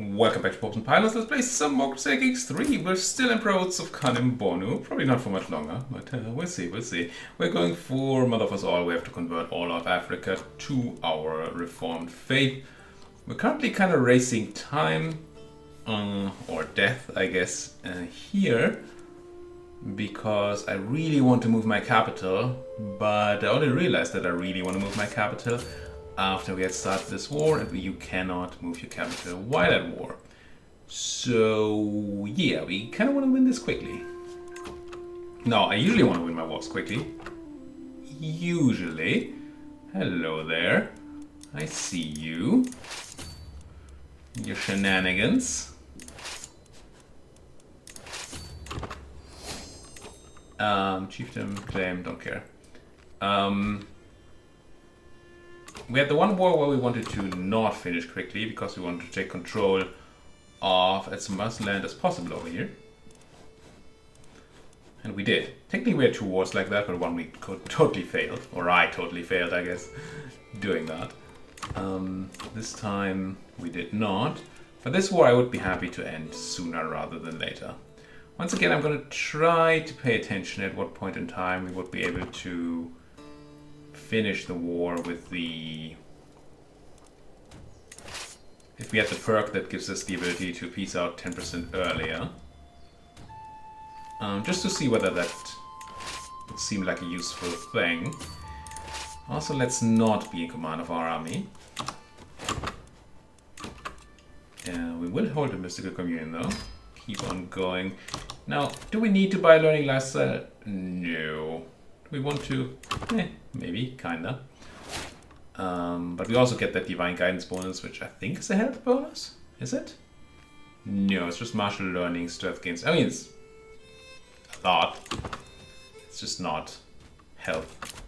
Welcome back to Popes and Pilots. Let's play some more Crusader Kings 3. We're still in Province of Bonu. Probably not for much longer, but we'll see. We're going for Mother of Us All. We have to convert all of Africa to our Reformed faith. We're currently kind of racing time, or death, I guess, here. Because I really want to move my capital, but I only realized that I really want to move my capital after we had started this war, and you cannot move your capital while at war. So yeah, we kind of want to win this quickly. No, I usually want to win my wars quickly. Usually. Hello there. I see you. Your shenanigans. Chieftain, claim, don't care. We had the one war where we wanted to not finish quickly because we wanted to take control of as much land as possible over here. And we did. Technically we had two wars like that, but one we totally failed. Or I totally failed, I guess, doing that. This time we did not. But this war I would be happy to end sooner rather than later. Once again, I'm going to try to pay attention at what point in time we would be able to finish the war with the... If we had the perk that gives us the ability to peace out 10% earlier. Just to see whether that would seem like a useful thing. Also, let's not be in command of our army. We will hold a mystical communion though. Keep on going. Now, do we need to buy learning lifestyle? No. Do we want to? Maybe, kinda. But we also get that divine guidance bonus, which I think is a health bonus. Is it? No, it's just martial learning, strength gains. I mean, it's a lot. It's just not health.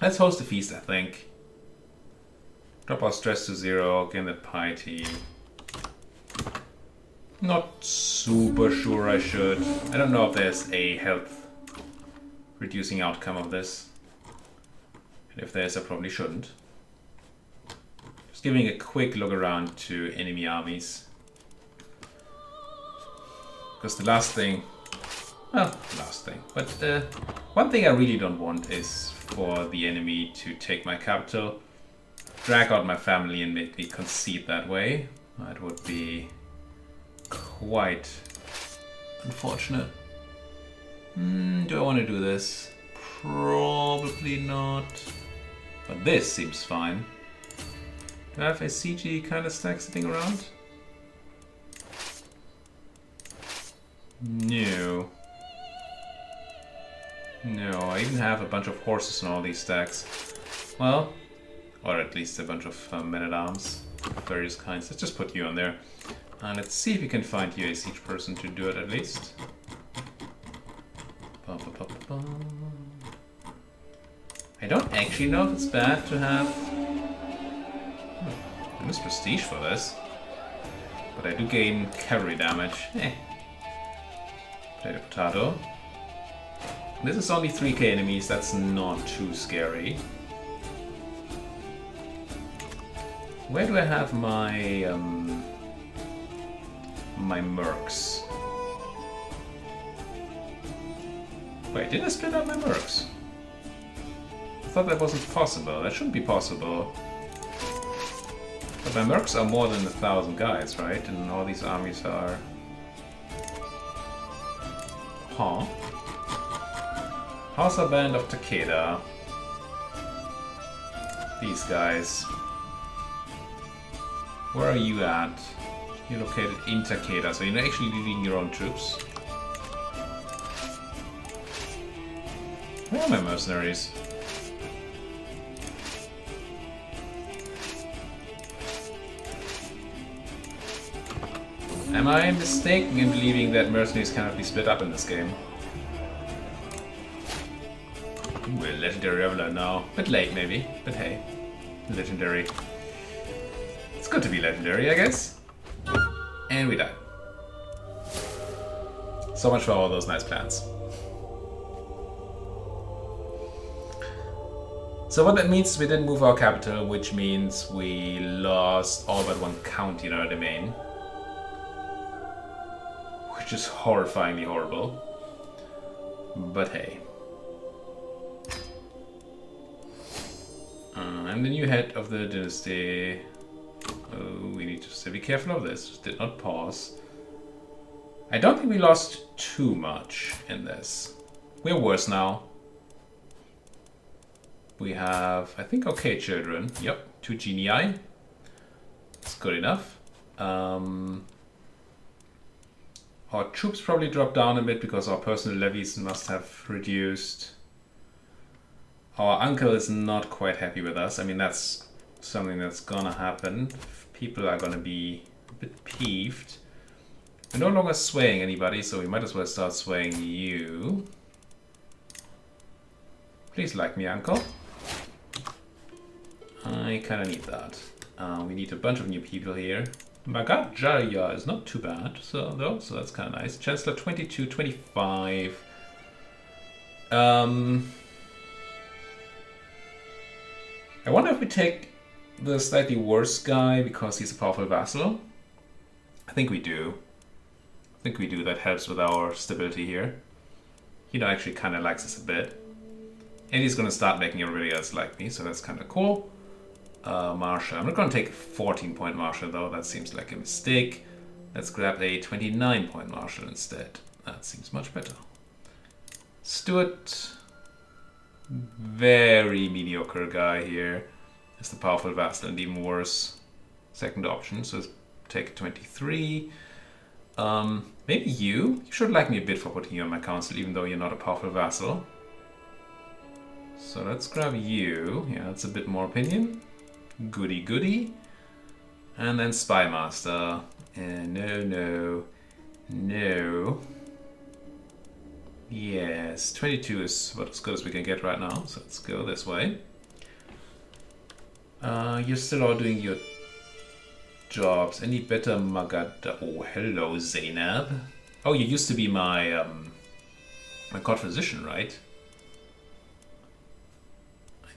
Let's host a feast, I think. Drop our stress to 0, gain that piety. Not super sure I should. I don't know if there's a health reducing outcome of this. And if there is, I probably shouldn't. Just giving a quick look around to enemy armies. Because the last thing... Well, last thing. But one thing I really don't want is for the enemy to take my capital, drag out my family and make me concede that way. That would be quite unfortunate. Do I want to do this? Probably not. But this seems fine. Do I have a CG kind of stack sitting around? No. No, I even have a bunch of horses in all these stacks. Well, or at least a bunch of men-at-arms of various kinds. Let's just put you on there. Let's see if we can find you a siege person to do it at least. I don't actually know if it's bad to have bonus prestige for this. But I do gain cavalry damage. Potato, potato. This is only 3k enemies, that's not too scary. Where do I have my my mercs? Wait, did I split up my mercs? I thought that wasn't possible. That shouldn't be possible. But my mercs are more than 1,000 guys, right? And all these armies are... Huh? Hausa Band of Takeda. These guys. Where are you at? You're located in Takeda, so you're not actually leading your own troops. Where are my mercenaries? Am I mistaken in believing that mercenaries cannot be split up in this game? We're legendary reveler now. Bit late maybe, but hey. Legendary. It's good to be legendary, I guess. And we died. So much for all those nice plans. So what that means is we didn't move our capital, which means we lost all but one county in our domain. which is horrifyingly horrible. But hey. I'm the new head of the dynasty. Oh, we need to stay be careful of this. Just did not pause. I don't think we lost too much in this. We're worse now. We have, I think, okay children. Yep, 2 genii. It's good enough. Our troops probably dropped down a bit because our personal levies must have reduced. Our uncle is not quite happy with us. I mean, that's something that's gonna happen. People are gonna be a bit peeved. We're no longer swaying anybody, so we might as well start swaying you. Please like me, uncle. I kinda need that. We need a bunch of new people here. Magajaria is not too bad, so that's kinda nice. Chancellor 22, 25. I wonder if we take the slightly worse guy because he's a powerful vassal. I think we do. That helps with our stability here. He actually kind of likes us a bit. And he's going to start making everybody else like me, so that's kind of cool. Marshal. I'm not going to take a 14-point Marshal, though. That seems like a mistake. Let's grab a 29-point Marshal instead. That seems much better. Stuart. Very mediocre guy here. It's the powerful vassal and even worse second option. So let's take 23. Maybe you? You should like me a bit for putting you on my council, even though you're not a powerful vassal. So let's grab you. Yeah, that's a bit more opinion. Goody goody. And then Spy Master. No. Yes, 22 is about as good as we can get right now, so let's go this way. You're still all doing your jobs. Any better Magada? Oh, hello, Zainab. Oh, you used to be my court physician, right?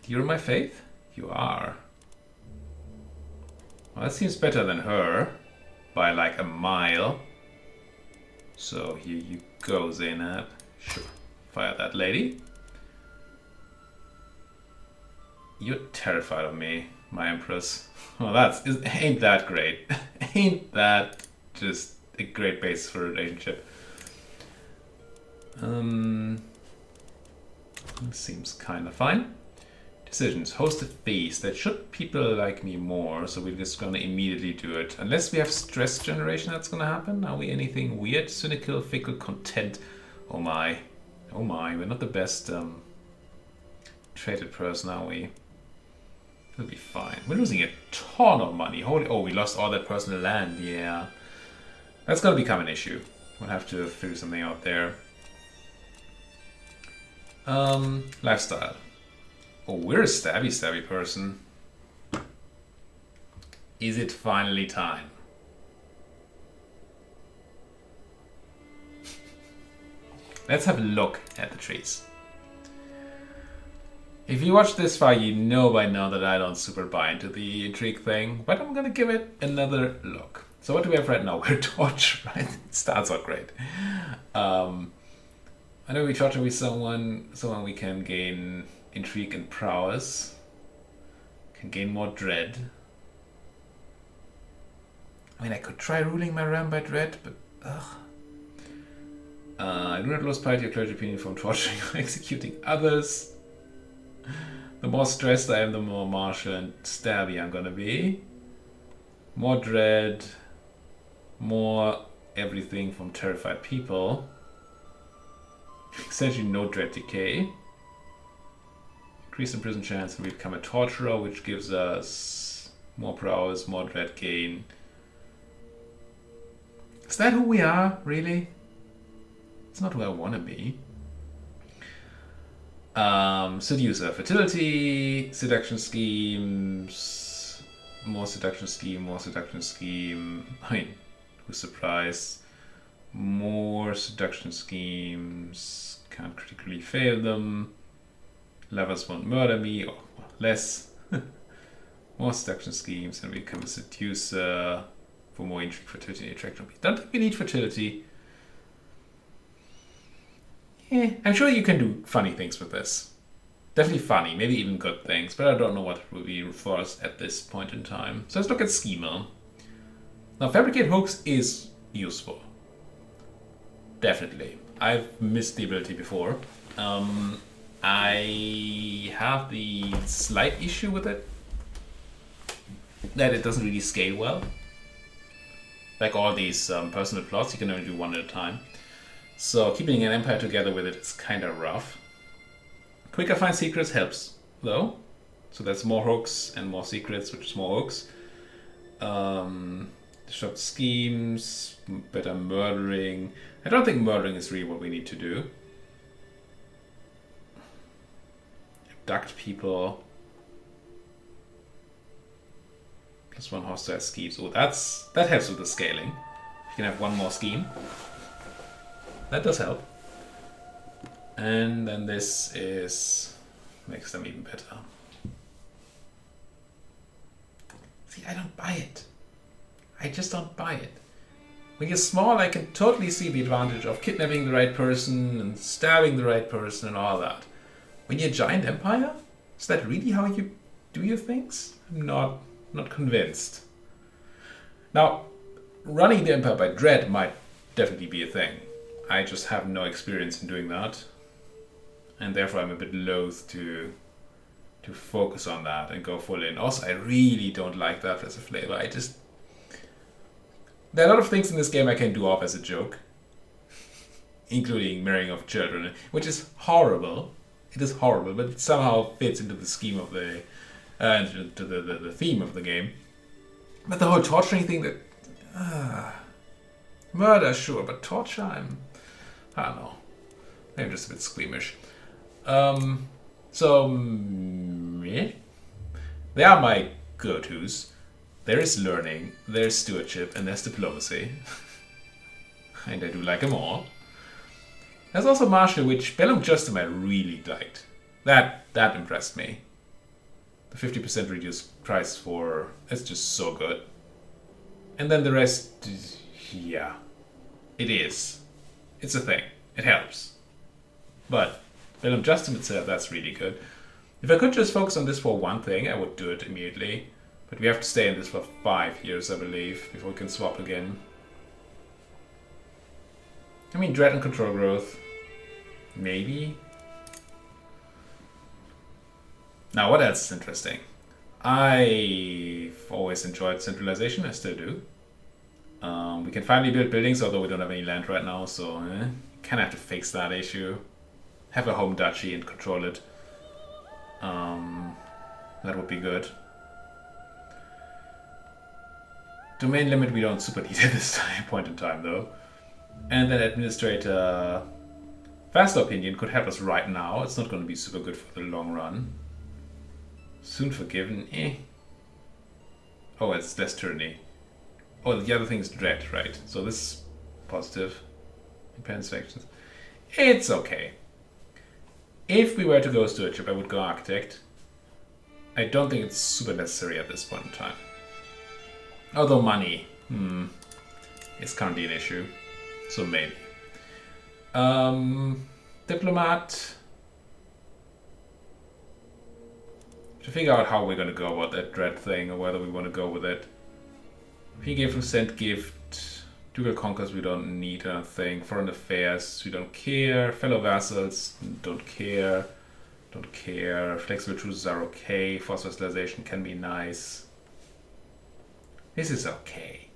You're my faith? You are. Well, that seems better than her by like a mile. So here you go, Zainab. Sure, fire that lady. You're terrified of me, my empress. Well, ain't that great. Ain't that just a great base for a relationship? Seems kind of fine. Decisions. Host a feast. That should people like me more, so we're just gonna immediately do it. Unless we have stress generation that's gonna happen. Are we anything weird? Cynical, fickle, content. Oh my, we're not the best traded person, are we? We'll be fine. We're losing a ton of money. Oh, we lost all that personal land, yeah. That's gonna become an issue. We'll have to figure something out there. Lifestyle. Oh, we're a stabby person. Is it finally time? Let's have a look at the trees. If you watch this far, you know by now that I don't super buy into the intrigue thing, but I'm gonna give it another look. So what do we have right now? We're torch, right? It starts out great. I know we torture with someone we can gain intrigue and prowess. Can gain more dread. I mean, I could try ruling my realm by dread, but ugh. I do not lose piety or clergy opinion from torturing or executing others. The more stressed I am, the more martial and stabby I'm gonna be. More dread. More everything from terrified people. Essentially no dread decay. Increase in prison chance and we become a torturer, which gives us more prowess, more dread gain. Is that who we are, really? It's not who I want to be. Seducer, fertility, seduction schemes, more seduction scheme. I mean, who's surprised? More seduction schemes, can't critically fail them. Lovers won't murder me, or less. More seduction schemes, and we become a seducer for more intrigue, fertility, and attraction. Don't think we need fertility. I'm sure you can do funny things with this. Definitely funny, maybe even good things, but I don't know what it will be for us at this point in time. So let's look at Schema. Now, Fabricate Hooks is useful. Definitely. I've missed the ability before. I have the slight issue with it that it doesn't really scale well. Like all these personal plots, you can only do one at a time. So keeping an empire together with it is kind of rough. Quicker find secrets helps, though. So that's more hooks and more secrets, which is more hooks. Disrupt schemes, better murdering. I don't think murdering is really what we need to do. Abduct people. +1 hostile schemes. Oh, that helps with the scaling. You can have one more scheme. That does help. And then this makes them even better. See, I don't buy it. I just don't buy it. When you're small, I can totally see the advantage of kidnapping the right person and stabbing the right person and all that. When you're a giant empire, is that really how you do your things? I'm not convinced. Now, running the empire by dread might definitely be a thing. I just have no experience in doing that, and therefore I'm a bit loath to focus on that and go full in. Also, I really don't like that as a flavor. There are a lot of things in this game I can do off as a joke, including marrying of children, which is horrible. It is horrible, but it somehow fits into the scheme of the theme of the game. But the whole torturing thing, murder, sure, but torture, I don't know. I'm just a bit squeamish. They are my go-tos. There is learning, there's stewardship, and there's diplomacy. And I do like them all. There's also martial, which Bellum Justum I really liked. That impressed me. The 50% reduced price for... It's just so good. And then the rest... Yeah. It is. It's a thing. It helps. But Bellum Justum itself, that's really good. If I could just focus on this for one thing, I would do it immediately. But we have to stay in this for 5 years, I believe, before we can swap again. I mean, Dread and Control Growth. Maybe. Now, what else is interesting? I've always enjoyed centralization, I still do. We can finally build buildings, although we don't have any land right now, so kind of have to fix that issue. Have a home duchy and control it. That would be good. Domain limit we don't super need at this point in time, though. And then Administrator Faster Opinion could help us right now. It's not going to be super good for the long run. Soon Forgiven, Oh, it's less tyranny. Oh, the other thing is Dread, right? So this is positive. Independence factions. It's okay. If we were to go Stewardship, I would go Architect. I don't think it's super necessary at this point in time. Although money, is currently an issue. So maybe. Diplomat. To figure out how we're going to go about that Dread thing, or whether we want to go with it. He gave from Sent Gift. Ducal Conquers we don't need, I don't think. Foreign Affairs we don't care. Fellow Vassals don't care. Don't care. Flexible Truces are okay. Forced Vassalization can be nice. This is okay.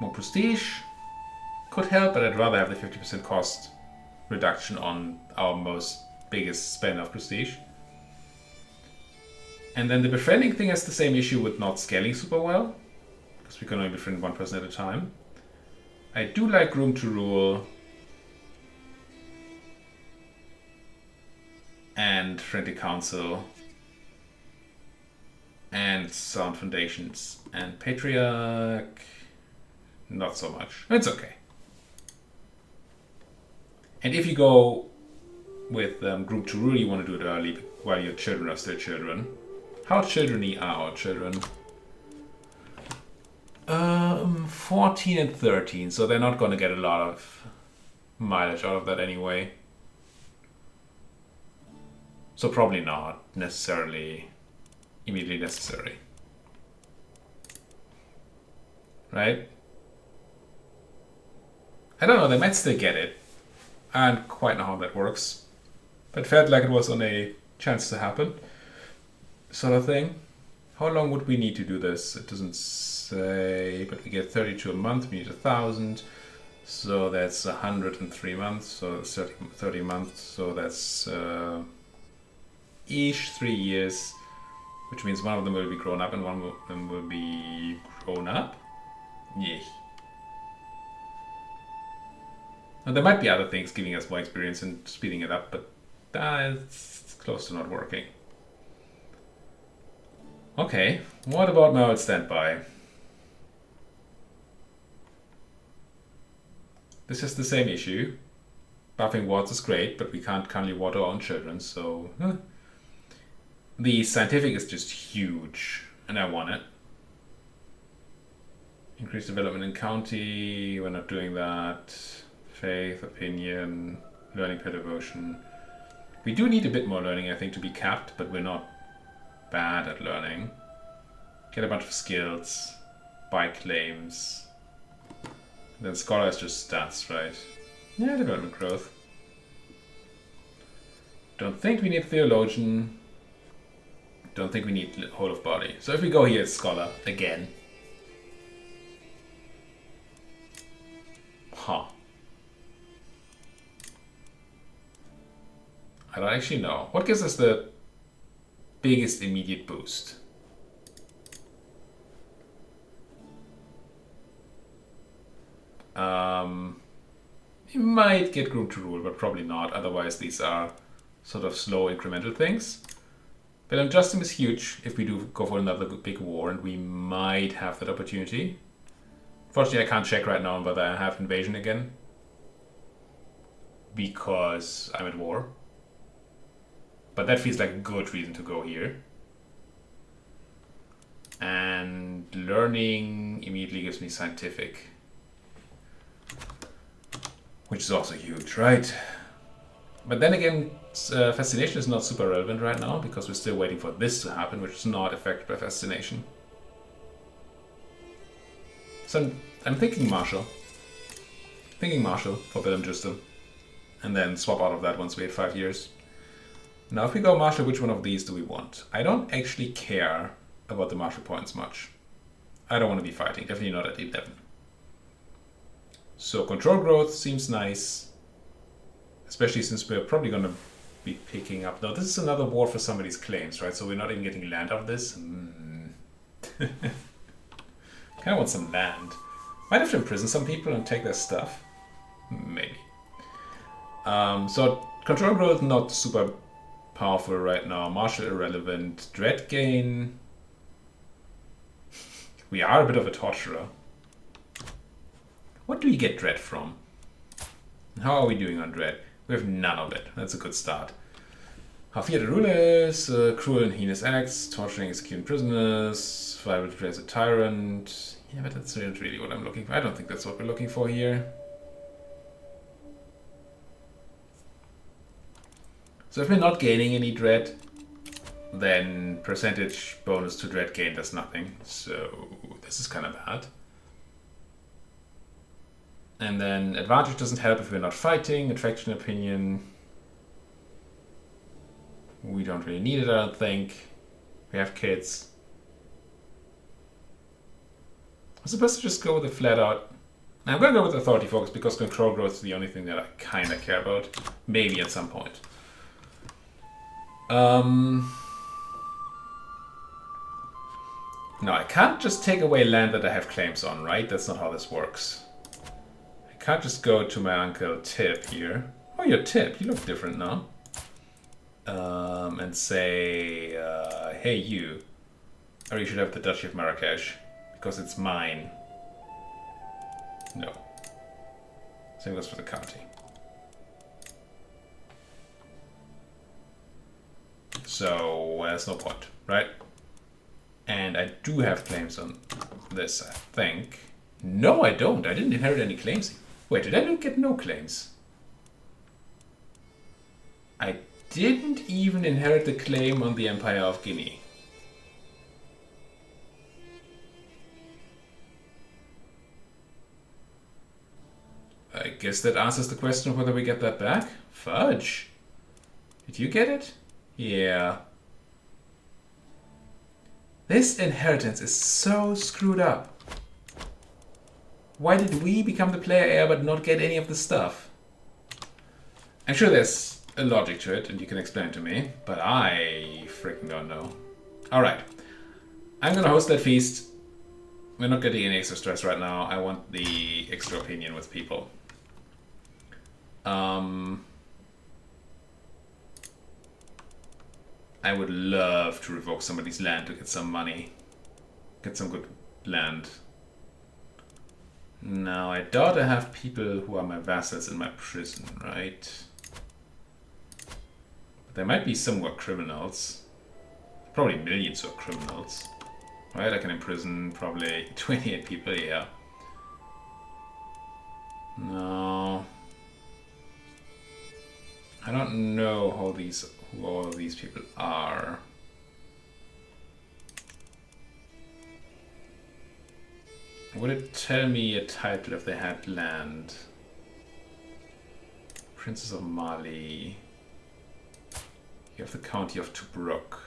More prestige could help, but I'd rather have the 50% cost reduction on our most biggest spend of prestige. And then the befriending thing has the same issue with not scaling super well, because we can only befriend one person at a time. I do like Room to Rule and Friendly Council and Sound Foundations, and Patriarch not so much. It's okay. And if you go with Group to Rule, you want to do it early while your children are still children. How children-y are our children? 4 14 and 13, so they're not going to get a lot of mileage out of that anyway. So probably not necessarily immediately necessary. Right? I don't know, they might still get it. I don't quite know how that works. But it felt like it was on a chance to happen sort of thing. How long would we need to do this? It doesn't say, but we get 32 a month, we need 1,000. So that's 103 months, so it's 30 months, so that's each 3 years, which means one of them will be grown up and one of them will be grown up. Yeah. Now, there might be other things giving us more experience and speeding it up, but it's close to not working. Okay, what about my old standby? This is the same issue. Buffing wards is great, but we can't currently water our own children, so... The scientific is just huge, and I want it. Increased development in county, we're not doing that. Faith, opinion, learning per devotion. We do need a bit more learning, I think, to be capped, but we're not bad at learning. Get a bunch of skills, buy claims. And then scholar is just stats, right? Yeah, development growth. Don't think we need theologian. Don't think we need whole of body. So if we go here, it's scholar again. Huh. I don't actually know. What gives us the biggest immediate boost? You might get group to rule, but probably not. Otherwise, these are sort of slow incremental things. But Justin is huge if we do go for another big war, and we might have that opportunity. Fortunately, I can't check right now whether I have invasion again, because I'm at war. But that feels like a good reason to go here. And learning immediately gives me scientific, which is also huge, right? But then again, fascination is not super relevant right now because we're still waiting for this to happen, which is not affected by fascination. So I'm thinking martial. Thinking martial for Bill and Justin. And then swap out of that once we have 5 years. Now if we go martial, which one of these do we want? I don't actually care about the martial points much. I don't want to be fighting, definitely not at 11. So control growth seems nice. Especially since we're probably going to be picking up... Now, this is another war for somebody's claims, right? So we're not even getting land out of this. Kind of want some land. Might have to imprison some people and take their stuff. Maybe. So control growth not super powerful right now. Martial irrelevant. Dread gain. We are a bit of a torturer. What do we get dread from? How are we doing on dread? We have none of it. That's a good start. How feared the ruler is, cruel and heinous acts, torturing, executing prisoners, viable to play as a tyrant. Yeah, but that's not really what I'm looking for. I don't think that's what we're looking for here. So if we're not gaining any dread, then percentage bonus to dread gain does nothing. So this is kind of bad. And then advantage doesn't help if we're not fighting. Attraction opinion. We don't really need it, I don't think. We have kids. I'm supposed to just go with a flat out. I'm going to go with authority focus because control growth is the only thing that I kind of care about. Maybe at some point. No, I can't just take away land that I have claims on, right? That's not how this works. Can't just go to my uncle Tip here. Oh, you're Tip. You look different now. And say, hey you. Or you should have the Duchy of Marrakesh. Because it's mine. No. Same goes for the county. So, there's no point, right? And I do have claims on this, I think. No, I don't. I didn't inherit any claims. Wait, did I get no claims? I didn't even inherit the claim on the Empire of Guinea. I guess that answers the question of whether we get that back. Fudge. Did you get it? Yeah. This inheritance is so screwed up. Why did we become the player heir but not get any of the stuff? I'm sure there's a logic to it and you can explain it to me, but I freaking don't know. Alright. I'm gonna host that feast. We're not getting any extra stress right now. I want the extra opinion with people. I would love to revoke somebody's land to get some money. Get some good land. Now, I doubt I have people who are my vassals in my prison, right? But there might be some who are criminals. Probably millions who are criminals. Right, I can imprison probably 28 people, yeah. No. I don't know who all of these people are. Would it tell me a title if they had land? Princess of Mali. You have the County of Tobruk.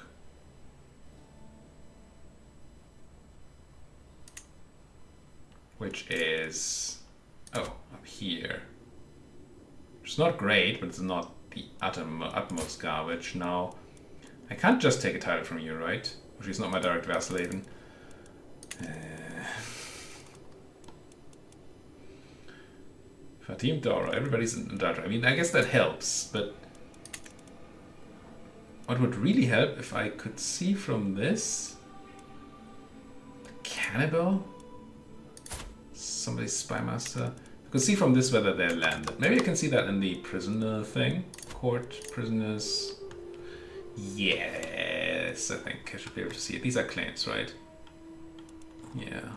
Which is... oh, up here. It's not great, but it's not the utmost garbage. Now, I can't just take a title from you, right? Which is not my direct vassal even. Fatim Daura, everybody's in Daura. I mean, I guess that helps, but... what would really help if I could see from this... the cannibal? Somebody's spy master. I could see from this whether they're landed. Maybe I can see that in the prisoner thing. Court, prisoners. Yes, I think I should be able to see it. These are claims, right? Yeah.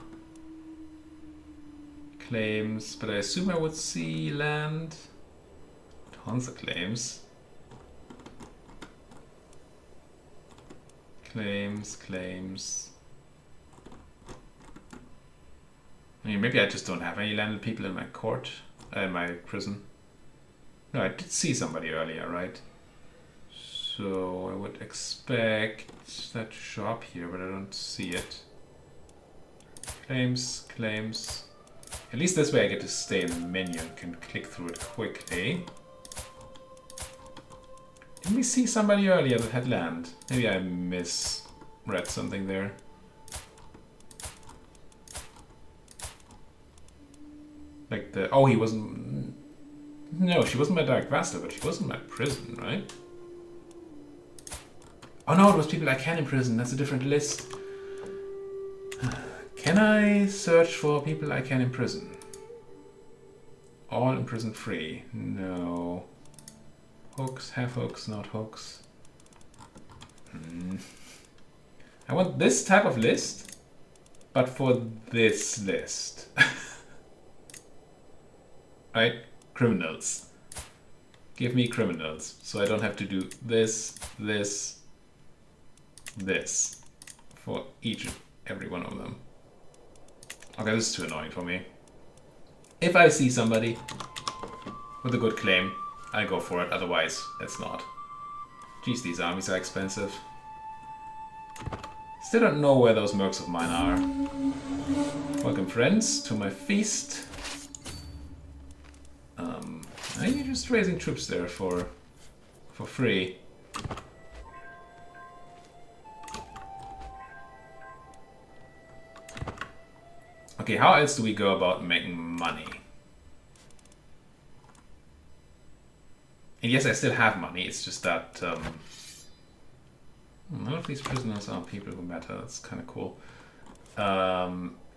Claims, but I assume I would see land. Tons of claims. Claims. I mean, maybe I just don't have any landed people in my court, in my prison. No, I did see somebody earlier, right? So I would expect that to show up here, but I don't see it. Claims. At least this way I get to stay in the menu and can click through it quickly. Didn't we see somebody earlier that had land? Maybe I misread something there. Like the... oh, he wasn't... no, she wasn't my direct vassal, but she was in my prison, right? Oh no, it was people I can imprison. That's a different list. Can I search for people I can imprison? All imprison free. No. Hooks, half hooks, not hooks. I want this type of list, but for this list. Right? Criminals. Give me criminals, so I don't have to do this for each and every one of them. Okay, this is too annoying for me. If I see somebody with a good claim, I go for it, otherwise, let's not. Jeez, these armies are expensive. Still don't know where those mercs of mine are. Welcome, friends, to my feast. Are you just raising troops there for free? Okay, how else do we go about making money? And yes, I still have money, it's just that none of these prisoners are people who matter. That's kind of cool.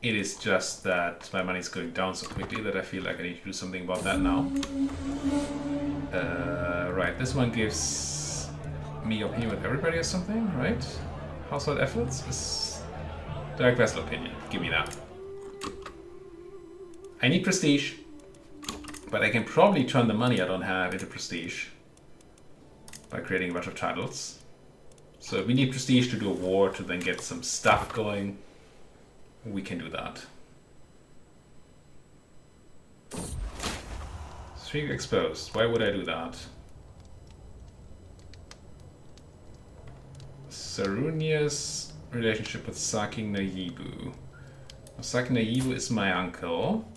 It is just that my money is going down so quickly that I feel like I need to do something about that now. Right, this one gives me opinion with everybody or something, right? Household efforts is direct vassal opinion. Give me that. I need prestige, but I can probably turn the money I don't have into prestige by creating a bunch of titles. So if we need prestige to do a war to then get some stuff going, we can do that. 3 exposed. Why would I do that? Sarunia's relationship with Saki Nayibu. Saki Nayibu is my uncle.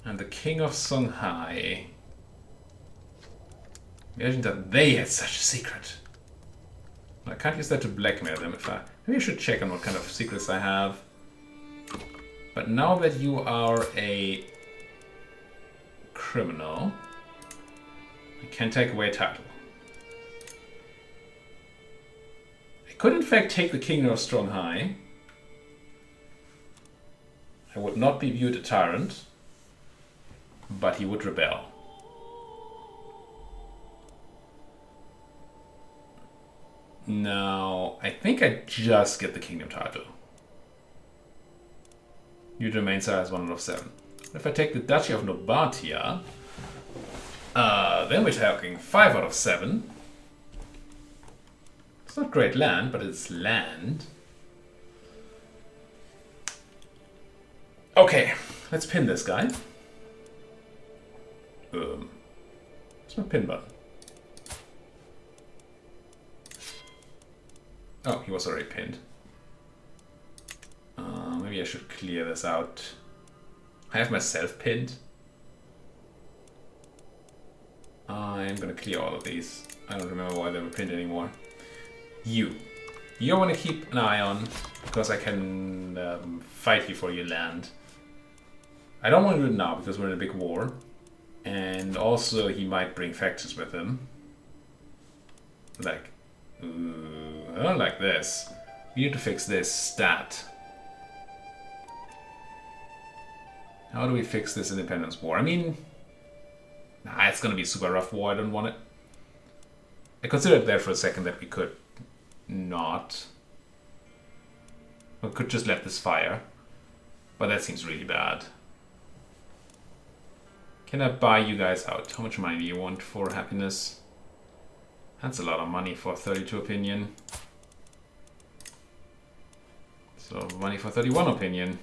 And the king of Songhai. Imagine that they had such a secret. I can't use that to blackmail them. Maybe I should check on what kind of secrets I have. But now that you are a criminal, I can take away a title. I could in fact take the kingdom of Songhai. I would not be viewed a tyrant, but he would rebel. Now, I think I just get the kingdom title. New domain size 1 out of 7. If I take the Duchy of Nobatia, then we're talking 5 out of 7. It's not great land, but it's land. Okay, let's pin this guy. Where's my pin button? Oh, he was already pinned. Maybe I should clear this out. I have myself pinned. I'm gonna clear all of these. I don't remember why they were pinned anymore. You I want to keep an eye on, because I can fight before you land. I don't want to do it now because we're in a big war. And also he might bring factions with him. Like, I don't like this. We need to fix this stat. How do we fix this independence war? I mean, it's gonna be a super rough war. I don't want it. I considered there for a second that we could not. We could just let this fire. But that seems really bad. Can I buy you guys out? How much money do you want for happiness? That's a lot of money for 32 opinion. So money for 31 opinion.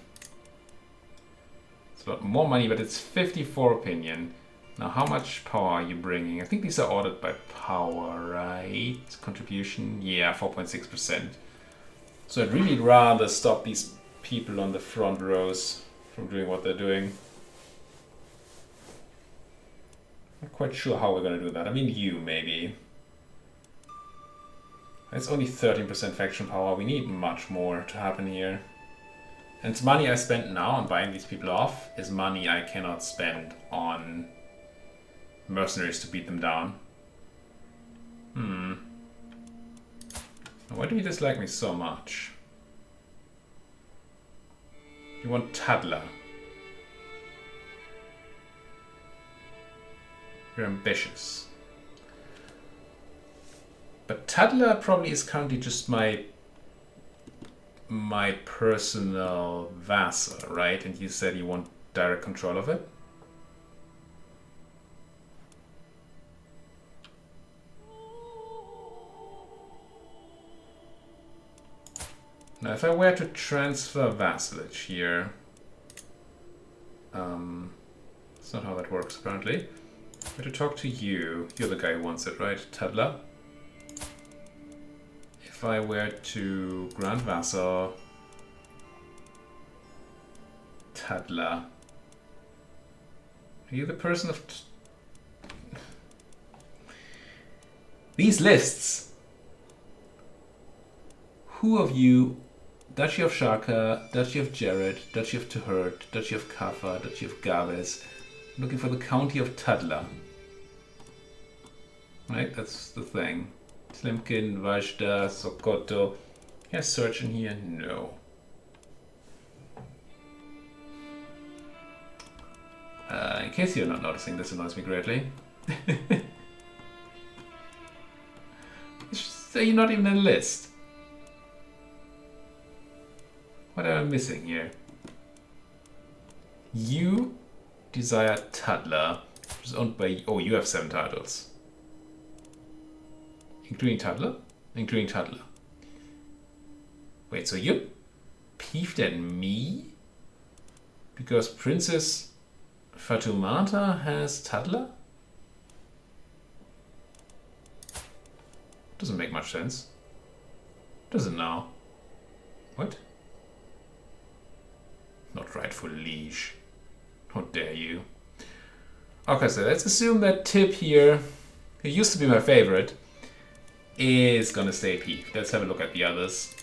It's a lot more money, but it's 54 opinion. Now how much power are you bringing? I think these are ordered by power, right? Contribution, yeah, 4.6%. So I'd really rather stop these people on the front rows from doing what they're doing. Not quite sure how we're gonna do that. I mean, you maybe. It's only 13% faction power. We need much more to happen here. And it's money I spent now on buying these people off is money I cannot spend on mercenaries to beat them down. Why do you dislike me so much? You want Tadla. You're ambitious. But Tadla probably is currently just my personal vassal, right? And you said you want direct control of it? Now, if I were to transfer vassalage here, that's not how that works apparently. I were to talk to you, you're the guy who wants it, right? Tadla. If I were to grant vassal Tadla, are you the person of these lists? Who of you? Duchy of Shaka, Duchy of Jared, Duchy of Tuhurt, Duchy of Kaffa, Duchy of Gabes. Looking for the county of Tadla. Right, that's the thing. Slimkin, Vajda, Sokoto. Can I search in here? No. In case you're not noticing, this annoys me greatly. So you're not even in the list. What am I missing here? You desire Toddler, which is owned by... Oh, you have 7 titles. Including Toddler? Including Toddler. Wait, so you're peeved at me? Because Princess Fatumata has Toddler? Doesn't make much sense. Does it now? What? Not rightful liege. How dare you? Okay, so let's assume that Tip here, who used to be my favorite, is gonna stay peeved. Let's have a look at the others.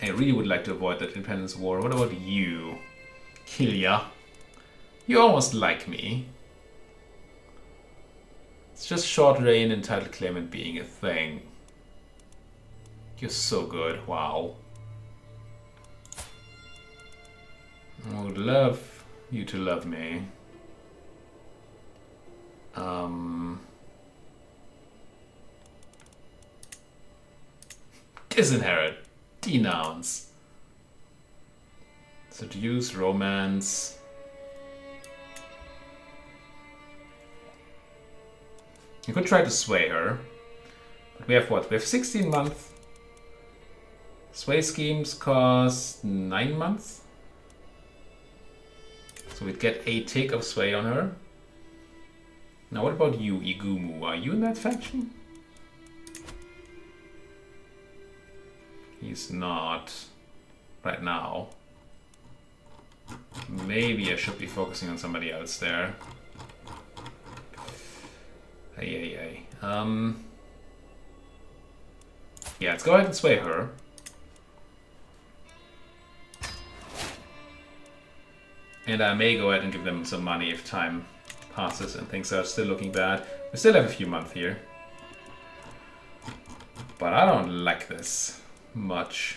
I really would like to avoid that independence war. What about you? Kilya? You almost like me. It's just short reign and title claimant being a thing. You're so good. Wow. I would love you to love me. Disinherit. Denounce. Seduce, romance. You could try to sway her. But we have what? We have 16 months. Sway schemes cost 9 months. So we'd get a tick of sway on her. Now what about you, Igumu? Are you in that faction? He's not. Right now. Maybe I should be focusing on somebody else there. Hey. Yeah, let's go ahead and sway her. And I may go ahead and give them some money if time passes and things are still looking bad. We still have a few months here. But I don't like this much.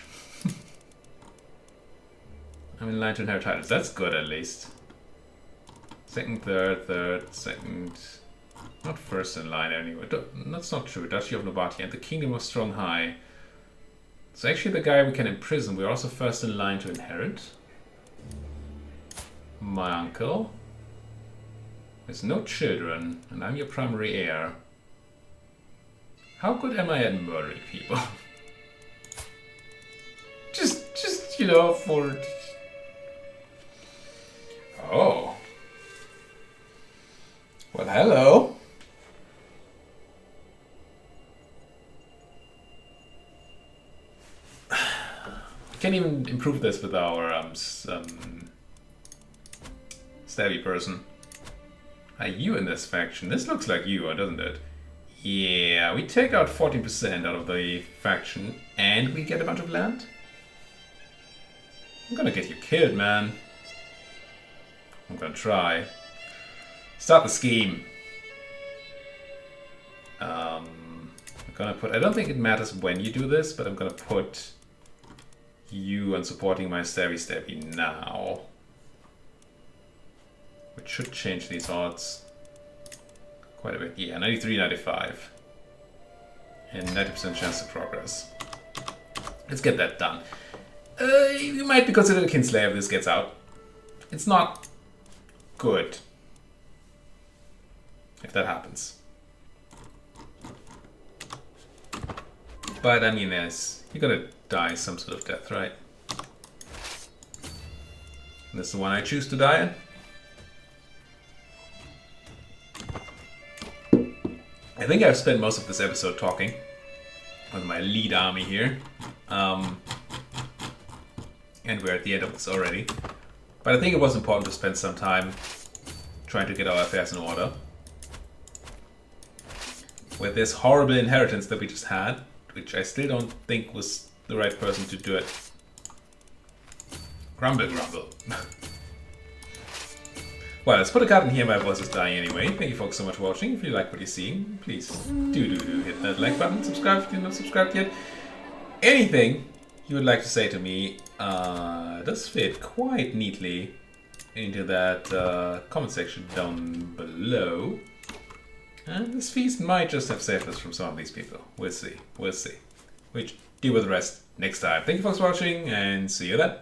I'm in line to inherit titles. That's good at least. Second, third, second. Not first in line anyway. That's not true. Duchy of Nobati and the Kingdom of Stronghai. So actually the guy we can imprison, we're also first in line to inherit. My uncle. There's no children, and I'm your primary heir. How good am I at murdering people? just, you know, for... Oh. Well, hello. Can't even improve this with our stabby person. Are you in this faction? This looks like you, doesn't it? Yeah, we take out 14% out of the faction and we get a bunch of land. I'm gonna get you killed, man. I'm gonna try. Start the scheme. I'm gonna put... I don't think it matters when you do this, but I'm gonna put you on supporting my stabby now. Which should change these odds quite a bit. Yeah, 93, 95. And 90% chance to progress. Let's get that done. You might be considered a kinslayer if this gets out. It's not good if that happens. But I mean, you're gonna die some sort of death, right? And this is the one I choose to die in. I think I've spent most of this episode talking with my lead army here. And we're at the end of this already. But I think it was important to spend some time trying to get our affairs in order. With this horrible inheritance that we just had, which I still don't think was the right person to do it. Grumble, grumble. Well, let's put a cut in here. My voice is dying anyway. Thank you folks so much for watching. If you like what you're seeing, please do hit that like button. Subscribe if you're not subscribed yet. Anything you would like to say to me does fit quite neatly into that comment section down below. And this feast might just have saved us from some of these people. We'll see. We'll see. Which, deal with the rest next time. Thank you folks for watching, and see you then.